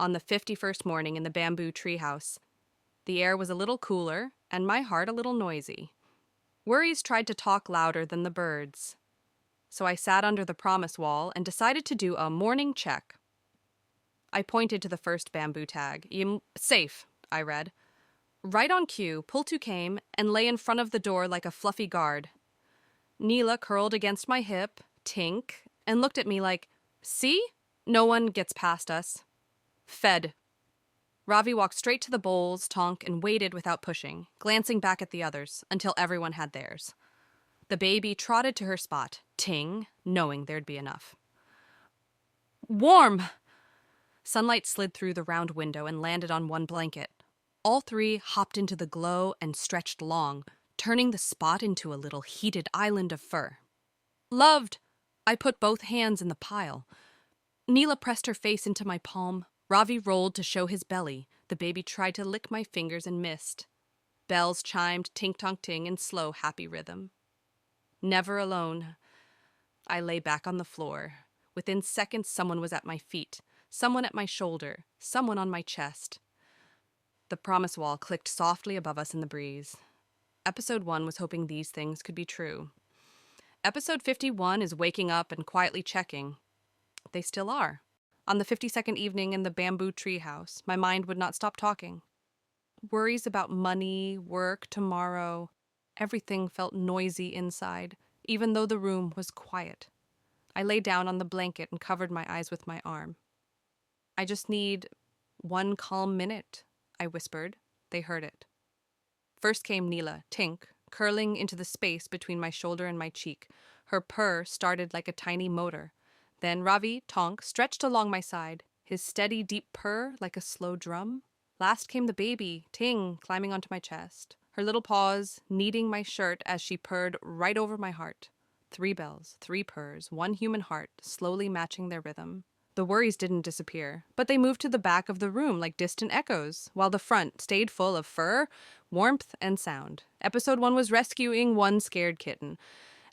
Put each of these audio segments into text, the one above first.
on the 51st morning in the bamboo treehouse. The air was a little cooler, and my heart a little noisy. Worries tried to talk louder than the birds. So I sat under the promise wall and decided to do a morning check. I pointed to the first bamboo tag. Safe, I read. Right on cue, Pultu came and lay in front of the door like a fluffy guard. Neela curled against my hip, Tink, and looked at me like, see? No one gets past us. Fed. Ravi walked straight to the bowls, Tonk, and waited without pushing, glancing back at the others, until everyone had theirs. The baby trotted to her spot, Ting, knowing there'd be enough. Warm! Sunlight slid through the round window and landed on one blanket. All three hopped into the glow and stretched long, turning the spot into a little heated island of fur. Loved! I put both hands in the pile. Neela pressed her face into my palm. Ravi rolled to show his belly. The baby tried to lick my fingers and missed. Bells chimed tink-tonk-ting in slow, happy rhythm. Never alone. I lay back on the floor. Within seconds, someone was at my feet. Someone at my shoulder, someone on my chest. The promise wall clicked softly above us in the breeze. Episode 1 was hoping these things could be true. Episode 51 is waking up and quietly checking. They still are. On the 52nd evening in the bamboo treehouse, my mind would not stop talking. Worries about money, work, tomorrow. Everything felt noisy inside, even though the room was quiet. I lay down on the blanket and covered my eyes with my arm. I just need one calm minute, I whispered. They heard it. First came Neela, Tink, curling into the space between my shoulder and my cheek. Her purr started like a tiny motor. Then Ravi, Tonk, stretched along my side, his steady, deep purr like a slow drum. Last came the baby, Ting, climbing onto my chest, her little paws kneading my shirt as she purred right over my heart. 3 bells, 3 purrs, 1 human heart, slowly matching their rhythm. The worries didn't disappear, but they moved to the back of the room like distant echoes, while the front stayed full of fur, warmth, and sound. Episode 1 was rescuing one scared kitten.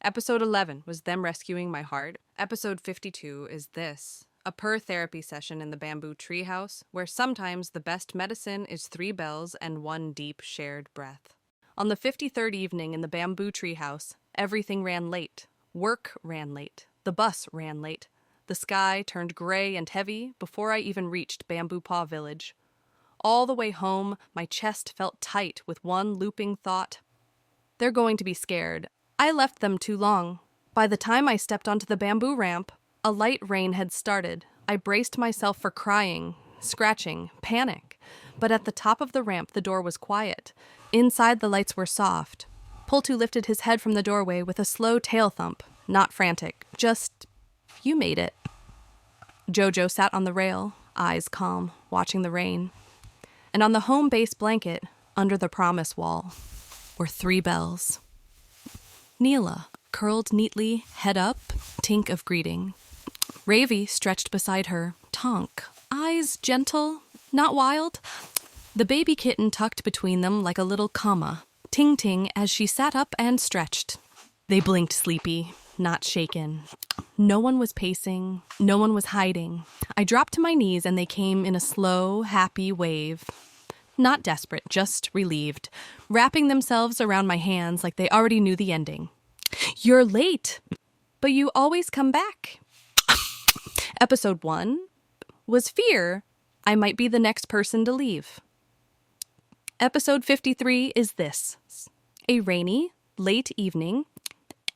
Episode 11 was them rescuing my heart. Episode 52 is this, a purr therapy session in the bamboo treehouse, where sometimes the best medicine is 3 bells and 1 deep shared breath. On the 53rd evening in the bamboo treehouse, everything ran late. Work ran late. The bus ran late. The sky turned gray and heavy before I even reached Bamboo Paw Village. All the way home, my chest felt tight with one looping thought. They're going to be scared. I left them too long. By the time I stepped onto the bamboo ramp, a light rain had started. I braced myself for crying, scratching, panic. But at the top of the ramp, the door was quiet. Inside, the lights were soft. Pultu lifted his head from the doorway with a slow tail thump, not frantic, just, "You made it." Jojo sat on the rail, eyes calm, watching the rain. And on the home base blanket, under the promise wall, were 3 bells. Neela, curled neatly, head up, Tink of greeting. Ravi stretched beside her, Tonk, eyes gentle, not wild. The baby kitten tucked between them like a little comma, Ting-Ting as she sat up and stretched. They blinked sleepy, not shaken. No one was pacing, no one was hiding. I dropped to my knees and they came in a slow, happy wave. Not desperate, just relieved, wrapping themselves around my hands like they already knew the ending. You're late, but you always come back. Episode 1 was fear I might be the next person to leave. Episode 53 is this, a rainy, late evening,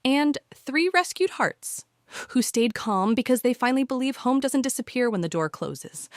and 3 rescued hearts who stayed calm because they finally believe home doesn't disappear when the door closes.